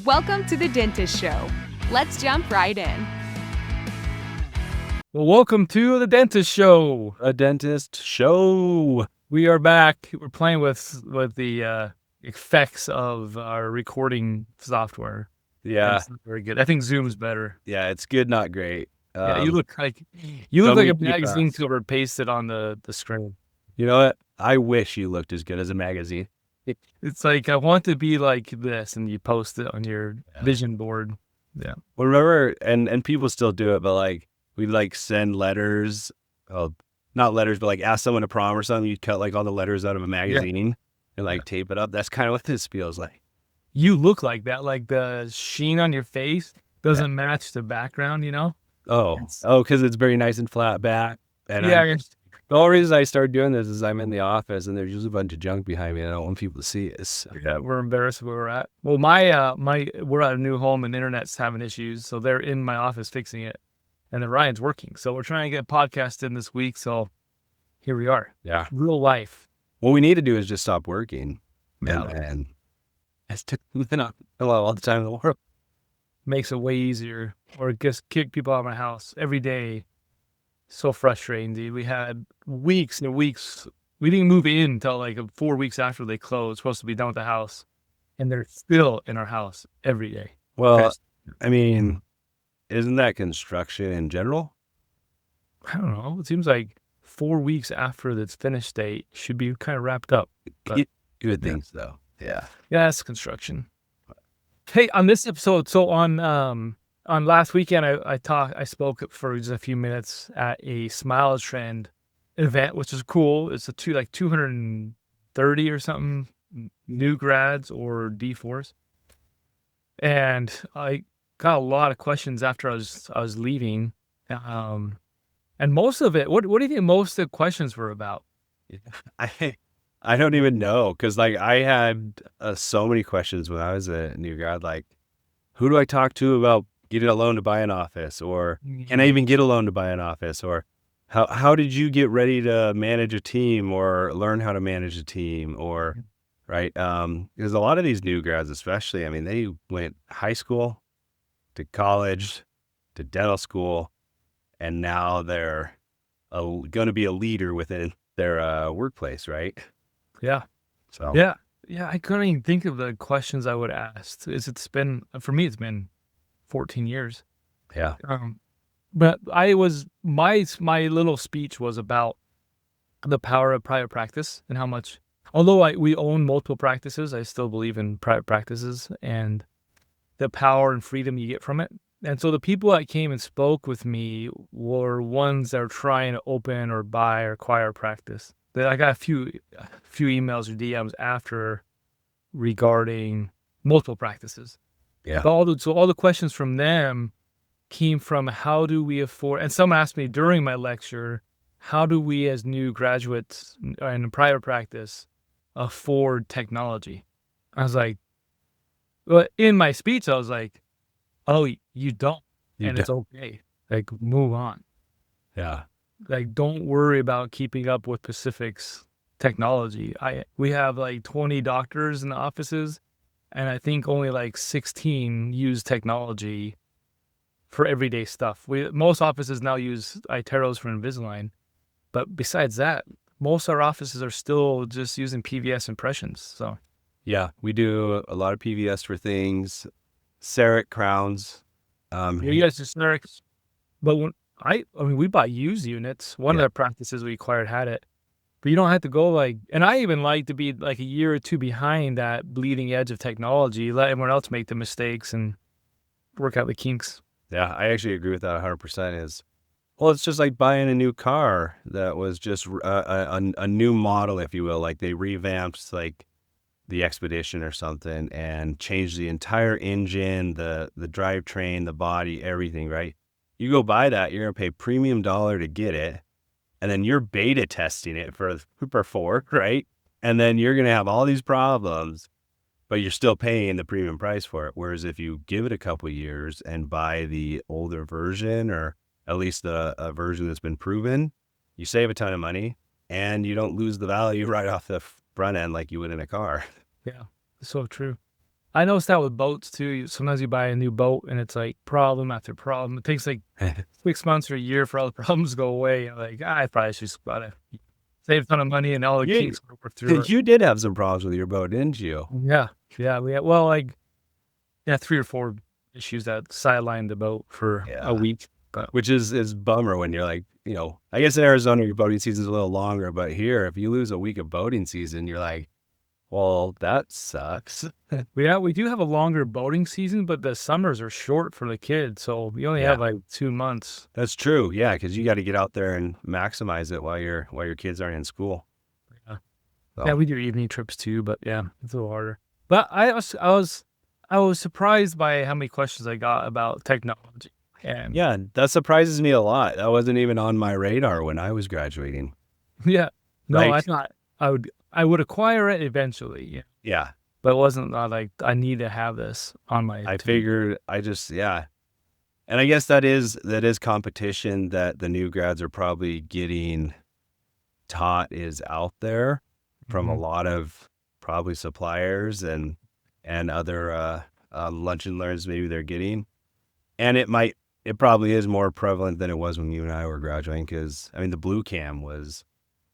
Welcome to the Dentist Show. Let's jump right in. Well, welcome to the Dentist Show. A dentist show. We are back. We're playing with the effects of our recording software. Yeah, It's not very good. I think Zoom's better. yeah, it's good, not great. Yeah, you look like let a me keep magazine us. cover pasted on the screen. You know what? I wish you looked as good as a magazine. It's like I want to be like this, and you post it on your vision board. Yeah. Well, remember, and people still do it, but like we'd like send letters, not letters, but like ask someone to prom or something. You'd cut like all the letters out of a magazine and like tape it up. That's kind of what this feels like. You look like that. Like the sheen on your face doesn't match the background, you know? Because it's very nice and flat back. And the only reason I started doing this is I'm in the office and there's usually a bunch of junk behind me and I don't want people to see it. So. Yeah, we're embarrassed where we're at. Well, we're at a new home and internet's having issues, so they're in my office fixing it, and then Ryan's working. So we're trying to get a podcast in this week. So here we are. Yeah, real life. What we need to do is just stop working. Yeah, and it's not all the time in the world. Makes it way easier, or just kick people out of my house every day. So frustrating, dude. We had weeks and weeks. We didn't move in until like 4 weeks after they closed. Supposed to be done with the house, and they're still in our house every day. Well, I mean, isn't that construction in general? I don't know. It seems like 4 weeks after its finished date should be kind of wrapped up. You would think so. Yeah. Yeah, it's construction. Hey, on this episode, so on last weekend, I spoke for just a few minutes at a Smile Trend event, which is cool. It's 230 or something new grads or D4s, and I got a lot of questions after I was leaving, and most of it. What do you think most of the questions were about? I don't even know, because like I had so many questions when I was a new grad. Like, who do I talk to about getting a loan to buy an office, or can I even get a loan to buy an office, or how did you get ready to manage a team or learn how to manage a team, or right? Because a lot of these new grads, especially, I mean, they went high school to college to dental school, and now they're going to be a leader within their workplace, right? Yeah. So yeah. I couldn't even think of the questions I would ask. It's been 14 years. Yeah. But my little speech was about the power of private practice and how much, although we own multiple practices, I still believe in private practices and the power and freedom you get from it. And so the people that came and spoke with me were ones that are trying to open or buy or acquire a practice. I got a few emails or DMs after regarding multiple practices. Yeah. All the questions from them came from how do we afford, and someone asked me during my lecture, how do we as new graduates in a private practice afford technology? I was like, well, in my speech, I was like, oh, you don't. It's okay. Like, move on. Yeah. Like, don't worry about keeping up with Pacific's technology. We have like 20 doctors in the offices, and I think only like 16 use technology for everyday stuff. Most offices now use iTeros for Invisalign, but besides that, most of our offices are still just using PVS impressions. So yeah, we do a lot of PVS for things, CEREC crowns. you guys just CERECs, but I mean, we buy used units. One of the practices we acquired had it, but you don't have to go and I even like to be like a year or two behind that bleeding edge of technology, let everyone else make the mistakes and work out the kinks. Yeah, I actually agree with that 100%. Well, it's just like buying a new car that was just a new model, if you will. Like they revamped like the Expedition or something and changed the entire engine, the drivetrain, the body, everything, right? You go buy that, you're going to pay premium dollar to get it. And then you're beta testing it for 4, right? And then you're going to have all these problems, but you're still paying the premium price for it. Whereas if you give it a couple of years and buy the older version, or at least a version that's been proven, you save a ton of money and you don't lose the value right off the front end like you would in a car. Yeah, so true. I noticed that with boats too. Sometimes you buy a new boat and it's like problem after problem. It takes like 6 months or a year for all the problems to go away. You're like, I probably should just gotta save a ton of money and all the You kinks work through it. you did have some problems with your boat, didn't you? Yeah. Yeah. We had, well, like, yeah, 3 or 4 issues that sidelined the boat for Yeah. a week. But Which is bummer when you're like, I guess in Arizona your boating season's a little longer, but here if you lose a week of boating season, you're like, well, that sucks. we do have a longer boating season, but the summers are short for the kids. So we only Yeah. have like 2 months. That's true. Yeah, because you got to get out there and maximize it while your kids aren't in school. Yeah. So, Yeah, we do evening trips too, but yeah, it's a little harder. But I was surprised by how many questions I got about technology. And yeah, that surprises me a lot. That wasn't even on my radar when I was graduating. yeah, no, I Like- thought I would acquire it eventually. Yeah, Yeah, but it wasn't like I need to have this on my. I figured yeah. And I guess that is competition that the new grads are probably getting taught is out there from a lot of probably suppliers and other lunch and learns maybe they're getting. And it probably is more prevalent than it was when you and I were graduating because, I mean, the Blue Cam was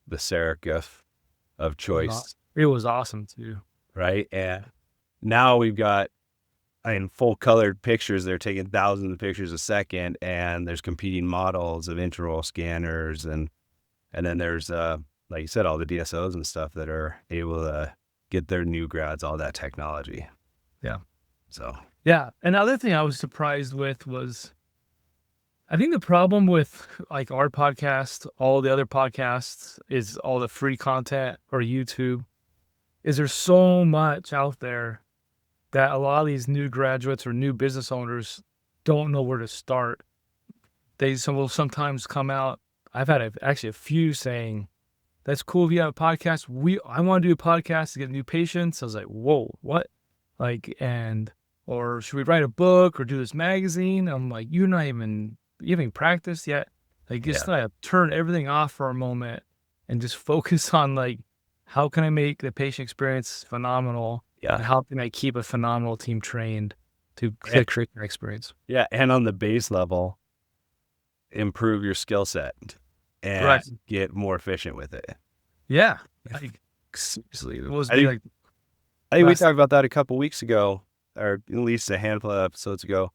the Serif of choice, It was awesome too. right? And now we've got, full colored pictures. They're taking thousands of pictures a second, and there's competing models of intraoral scanners, and then there's like you said, all the DSOs and stuff that are able to get their new grads all that technology. Yeah. So Yeah. Another thing I was surprised with was I think the problem with like our podcast, all the other podcasts, is all the free content or YouTube, is there's so much out there that a lot of these new graduates or new business owners don't know where to start. They will sometimes come out. I've had actually a few saying, that's cool if you have a podcast. I want to do a podcast to get new patients. I was like, whoa, what? Or should we write a book or do this magazine? I'm like, you haven't practiced yet. Like, just like turn everything off for a moment and just focus on like, how can I make the patient experience phenomenal? Yeah. And how can I keep a phenomenal team trained to create their experience? yeah, and on the base level, improve your skill set and get more efficient with it. Yeah. Like, seriously, it was I think- like, I think we Last- talked about that a couple weeks ago, or at least a handful of episodes ago,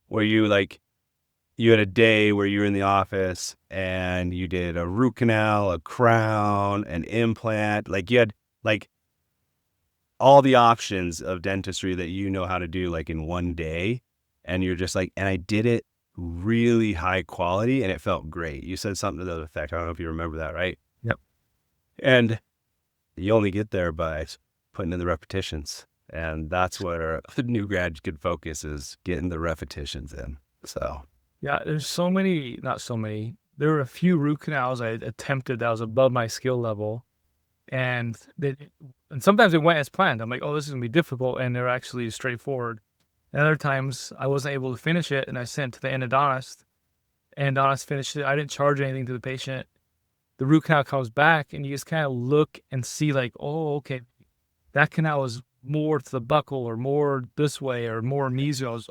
where you had a day where you were in the office and you did a root canal, a crown, an implant. Like you had like all the options of dentistry that you know how to do like in one day. And you're just like, and I did it really high quality and it felt great. You said something to that effect. I don't know if you remember that, right? Yep. And you only get there by putting in the repetitions. And that's where a new grad could focus, is getting the repetitions in. So yeah, there's not so many. There were a few root canals I attempted that was above my skill level. And sometimes it went as planned. I'm like, oh, this is going to be difficult. And they're actually straightforward. And other times I wasn't able to finish it. And I sent to the endodontist. Endodontist finished it. I didn't charge anything to the patient. The root canal comes back and you just kind of look and see like, oh, okay, that canal was more to the buccal or more this way or more mesial.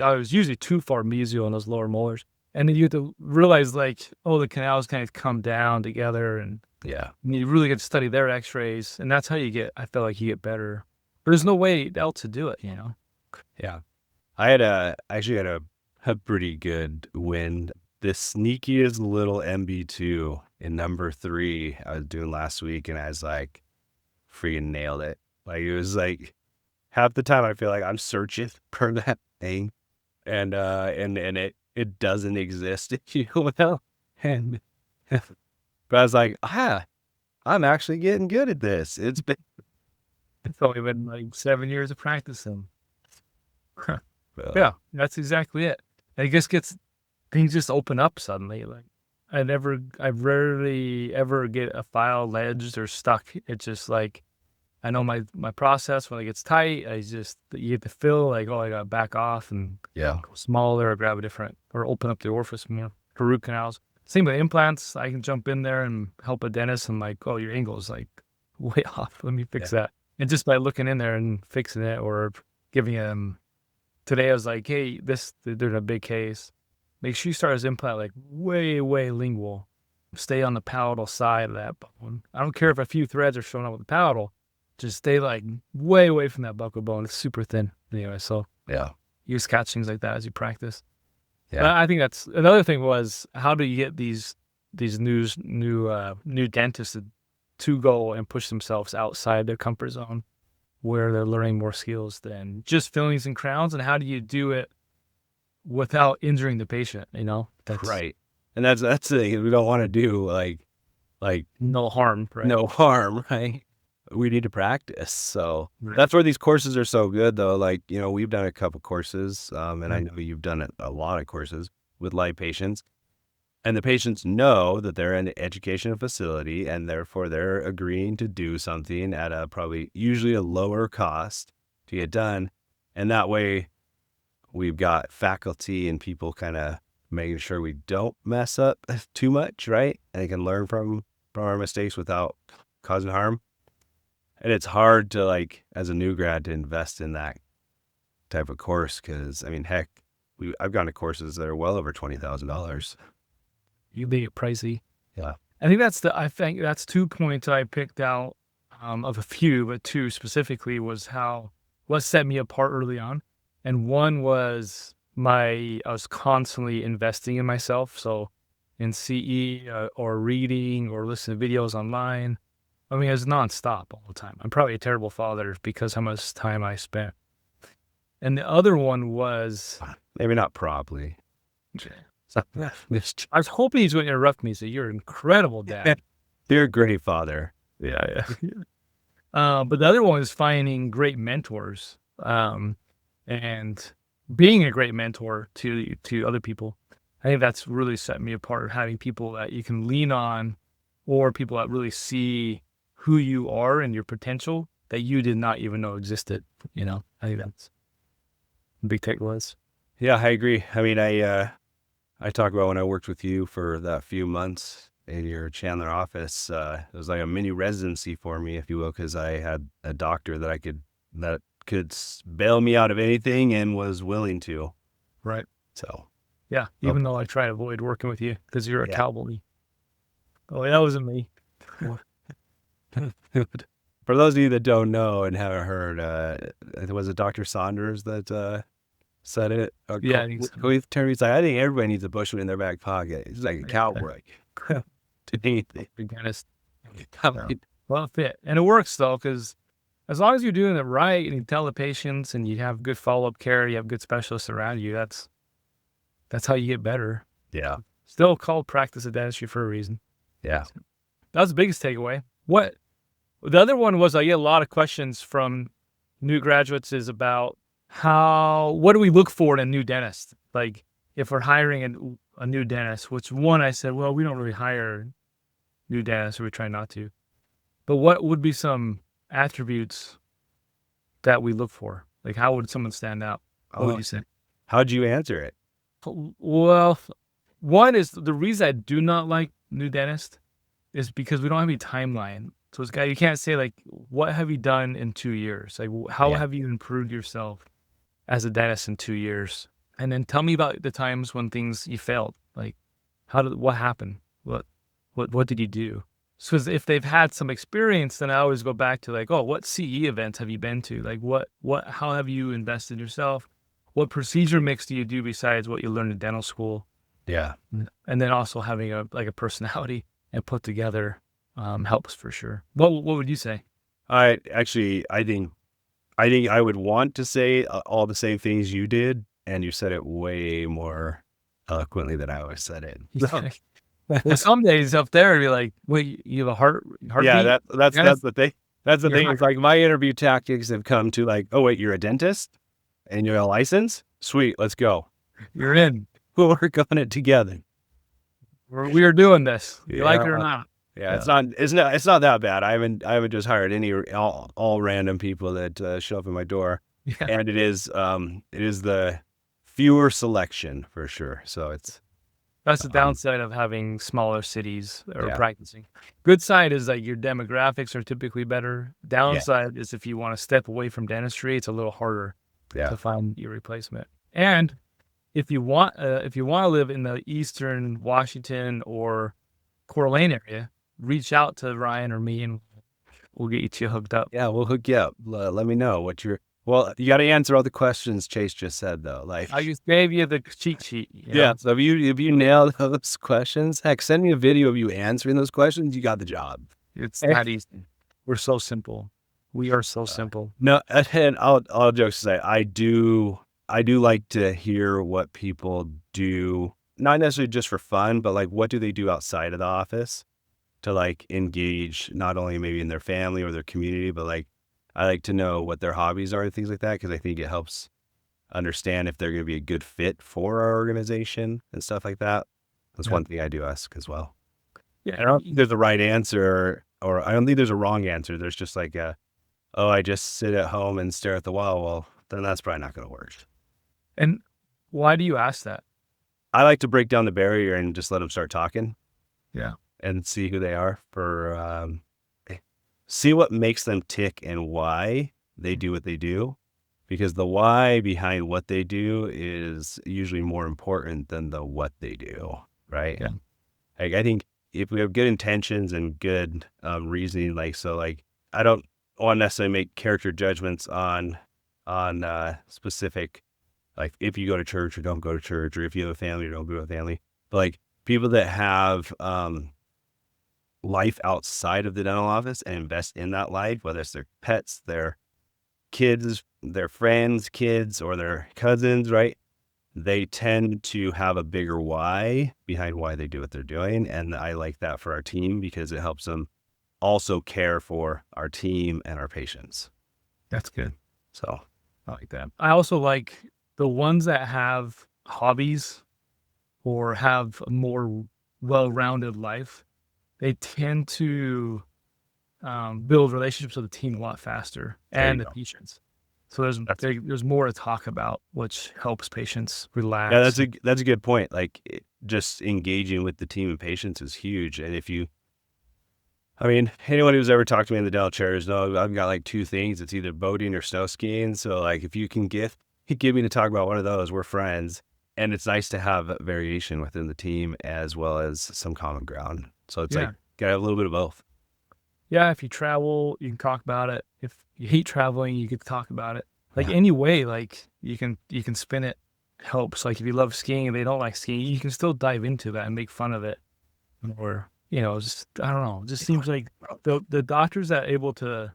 I was usually too far mesial in those lower molars. And then you have to realize like, oh, the canals kind of come down together and yeah. you really get to study their x-rays. And that's how I feel like you get better. But there's no way else to do it, you know? Yeah. I actually had a pretty good win. The sneakiest little MB2 in number 3 I was doing last week, and I was like, freaking nailed it. Like, it was like half the time I feel like I'm searching for that thing, and it doesn't exist, if you will. And but I was like, I'm actually getting good at this. It's only been like 7 years of practicing. uh, Yeah, that's exactly it. I guess things just open up suddenly. Like I rarely ever get a file ledged or stuck. It's just like, I know my process when it gets tight. You get to feel like, oh, I got to back off and yeah. go smaller or grab a different, or open up the orifice more for root canals. Same with implants. I can jump in there and help a dentist. I'm like, oh, your angle is like way off. Let me fix that. And just by looking in there and fixing it, or giving him. Today I was like, hey, there's a big case. Make sure you start his implant like way, way lingual. Stay on the palatal side of that bone. I don't care if a few threads are showing up with the palatal. Just stay like way away from that buccal bone. It's super thin. Anyway, so Yeah. use catch things like that as you practice. Yeah. But I think that's another thing was how do you get these new dentists to go and push themselves outside their comfort zone where they're learning more skills than just fillings and crowns, and how do you do it without injuring the patient, That's Right. And that's the thing we don't want to do, like no harm, right? no harm, right? We need to practice. So Right. that's where these courses are so good, though. Like, we've done a couple courses, and I Right. know you've done a lot of courses with live patients. And the patients know that they're in an educational facility, and therefore they're agreeing to do something at a probably usually a lower cost to get done. And that way we've got faculty and people kind of making sure we don't mess up too much, right? And they can learn from our mistakes without causing harm. And it's hard to, like, as a new grad, to invest in that type of course because, I mean, heck, I've gone to courses that are well over $20,000. You make it pricey. Yeah. I think that's 2 points I picked out of a few, but 2 specifically was what set me apart early on. And one was I was constantly investing in myself. So in CE or reading or listening to videos online. I mean, it was nonstop all the time. I'm probably a terrible father because how much time I spent. And the other one was, Maybe not probably. I was hoping he's going to interrupt me. So you're an incredible dad. You're a great father. Yeah. But the other one is finding great mentors, and being a great mentor to other people. I think that's really set me apart, having people that you can lean on or people that really see who you are and your potential that you did not even know existed. I think that's a big takeaways. Yeah, I agree. I mean, I talk about when I worked with you for that few months in your Chandler office. It was like a mini residency for me, if you will, because I had a doctor that could bail me out of anything and was willing to. Right. So, Yeah. Even though I try to avoid working with you because you're a Yeah. cowboy. Oh, that wasn't me. for those of you that don't know and haven't heard, was it Dr. Saunders that said it? Yeah, I think so. He's like, I think everybody needs a Bushman in their back pocket. He's like a cowboy. To anything. Be honest. Well, it fit. And it works, though, because as long as you're doing it right and you tell the patients and you have good follow-up care, you have good specialists around you, that's how you get better. Yeah. Still called practice of dentistry for a reason. Yeah. That was the biggest takeaway. The other one was I get a lot of questions from new graduates is about what do we look for in a new dentist? Like if we're hiring a new dentist, which one I said, well, we don't really hire new dentists, or we try not to. But what would be some attributes that we look for? Like how would someone stand out? What would you say? How'd you answer it? Well, one is the reason I do not like new dentists is because we don't have any timeline. So it's you can't say like, what have you done in 2 years? Like how have you improved yourself as a dentist in 2 years? And then tell me about the times when you failed. Like what happened? What did you do? So if they've had some experience, then I always go back to like, oh, what CE events have you been to? Like how have you invested yourself? What procedure mix do you do besides what you learned in dental school? Yeah. And then also having a personality and put together helps for sure. What would you say? I think I would want to say all the same things you did, and you said it way more eloquently than I always said it. Well, some days up there, you're like, wait, you have a heartbeat? Yeah, that's the thing. That's the You're thing. It's like my interview tactics have come to like, oh wait, you're a dentist and you're a license? Sweet, let's go. You're in. We'll work on it together. We are doing this. You like it or not? Yeah, it's not that bad. I haven't just hired all random people that show up at my door. Yeah. And it is the fewer selection for sure. So That's the downside of having smaller cities or Yeah. practicing. Good side is that your demographics are typically better. Downside is if you want to step away from dentistry, it's a little harder. Yeah. to find your replacement. And if you want to live in the Eastern Washington or Coeur d'Alene area, reach out to Ryan or me, and we'll get you hooked up. Yeah, we'll hook you up. Let me know what you're. Well, you got to answer all the questions Chase just said, though. Like, I just gave you the cheat sheet. You yeah. know? So if you nail those questions, heck, send me a video of you answering those questions. You got the job. It's that easy. We're so simple. We are so simple. No, and all jokes aside, I do like to hear what people do, not necessarily just for fun, but like what do they do outside of the office to like engage not only maybe in their family or their community, but like I like to know what their hobbies are and things like that, because I think it helps understand if they're going to be a good fit for our organization and stuff like that. That's one thing I do ask as well. Yeah, I don't think there's a right answer, or I don't think there's a wrong answer. There's just like oh, I just sit at home and stare at the wall. Well, then that's probably not going to work. And why do you ask that? I like to break down the barrier and just let them start talking. Yeah. And see who they are see what makes them tick and why they do what they do. Because the why behind what they do is usually more important than the what they do. Right. Yeah. Like, I think if we have good intentions and good reasoning, like, so like, I don't want to necessarily make character judgments on specific, like if you go to church or don't go to church, or if you have a family or don't go to a family, but like people that have life outside of the dental office and invest in that life, whether it's their pets, their kids, their friends' kids, or their cousins, right? They tend to have a bigger why behind why they do what they're doing. And I like that for our team because it helps them also care for our team and our patients. That's good. So I like that. I also like the ones that have hobbies or have a more well-rounded life. They tend to build relationships with the team a lot faster and the patients. So there's more to talk about, which helps patients relax. Yeah, that's a good point. Like, just engaging with the team and patients is huge. And anyone who's ever talked to me in the dental chairs know I've got like two things. It's either boating or snow skiing. So like, if you can get me to talk about one of those, we're friends. And it's nice to have variation within the team as well as some common ground. So it's like, gotta have a little bit of both. Yeah, if you travel, you can talk about it. If you hate traveling, you could talk about it. Like any way, like you can spin it, helps. Like if you love skiing and they don't like skiing, you can still dive into that and make fun of it. Or, just, I don't know. It just seems like the doctors that are able to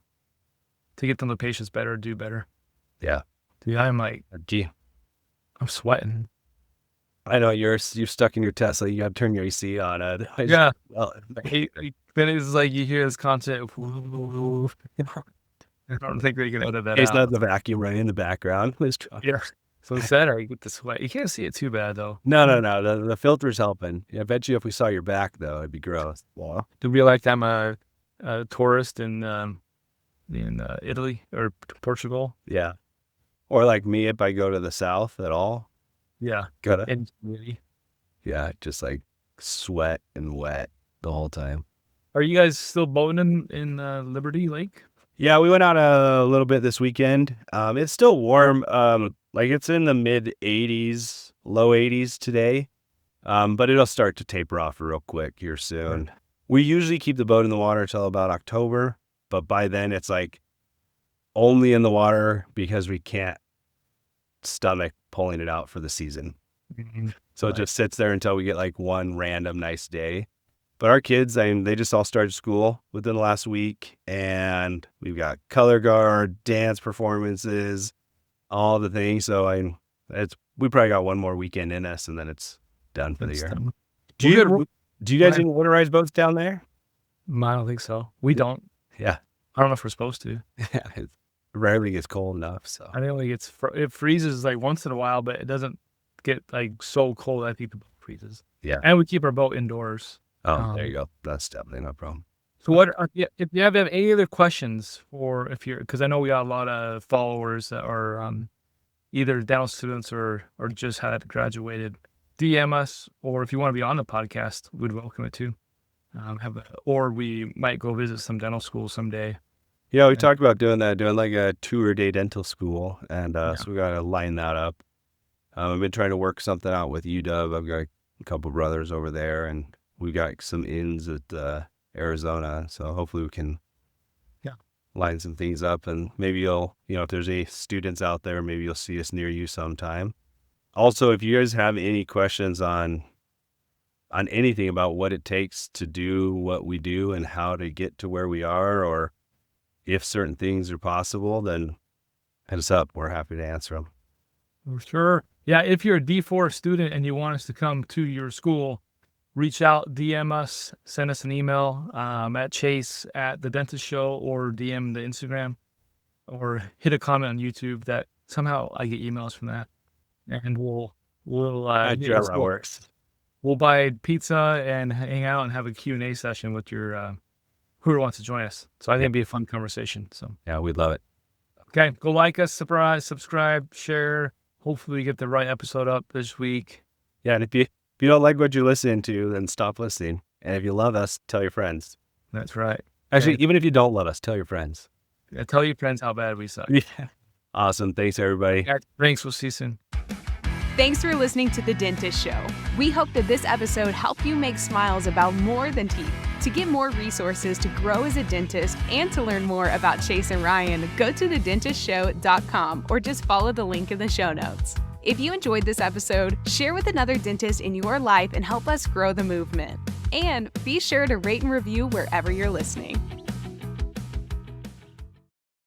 get them the patients better do better. Yeah. Dude, I'm like, gee, I'm sweating. I know you're stuck in your Tesla. You got to turn your AC on. Yeah. Then it's like you hear this constant. I don't think they can edit that It's out. not the vacuum running in the background. Yeah. So instead, with the sweat, you can't see it too bad though. No. The filter's helping. I bet you if we saw your back though, it'd be gross. Wow. To be like I'm a tourist in Italy or Portugal. Yeah. Or like me, if I go to the south at all. Yeah. Yeah, just like sweat and wet the whole time. Are you guys still boating in Liberty Lake? Yeah, we went out a little bit this weekend. It's still warm. Like it's in the mid 80s, low 80s today. But it'll start to taper off real quick here soon. Right. We usually keep the boat in the water till about October, but by then it's like only in the water because we can't stomach pulling it out for the season. Mm-hmm. So it just sits there until we get like one random nice day. But our kids, they just all started school within the last week, and we've got color guard, dance performances, all the things. So we probably got one more weekend in us, and then it's done for the year. Do you guys even motorized boats down there? I don't think so. We don't. Yeah. I don't know if we're supposed to. Yeah. It rarely gets cold enough. So I think it freezes like once in a while, but it doesn't get like so cold. I think the boat freezes. Yeah. And we keep our boat indoors. Oh, there you go. That's definitely no problem. So if you have any other questions, or because I know we got a lot of followers that are either dental students or just had graduated, DM us, or if you want to be on the podcast, we'd welcome it too. Or we might go visit some dental schools someday. Yeah, we talked about doing that, doing like a 2-day dental school, and Yeah. so we got to line that up. I've been trying to work something out with UW. I've got a couple brothers over there, and we got some ins at Arizona, so hopefully we can Yeah. line some things up, and maybe if there's any students out there, maybe you'll see us near you sometime. Also, if you guys have any questions on anything about what it takes to do what we do and how to get to where we are, or if certain things are possible, then hit us up. We're happy to answer them. For sure. Yeah, if you're a D4 student and you want us to come to your school, reach out, DM us, send us an email at Chase at the Dentist Show, or DM the Instagram, or hit a comment on YouTube. That somehow I get emails from that, and we'll Works. we'll buy pizza and hang out and have a Q&A session with your whoever wants to join us. So I think it'd be a fun conversation. So Yeah, we'd love it. okay, go like us, subscribe, share. Hopefully we get the right episode up this week. Yeah, and if you don't like what you're listening to, then stop listening. And if you love us, tell your friends. That's right. Actually, Okay. even if you don't love us, tell your friends. Yeah, tell your friends how bad we suck. Yeah. Awesome. Thanks, everybody. Yeah, thanks. We'll see you soon. Thanks for listening to The Dentist Show. We hope that this episode helped you make smiles about more than teeth. To get more resources to grow as a dentist and to learn more about Chase and Ryan, go to thedentistshow.com or just follow the link in the show notes. If you enjoyed this episode, share with another dentist in your life and help us grow the movement. And be sure to rate and review wherever you're listening.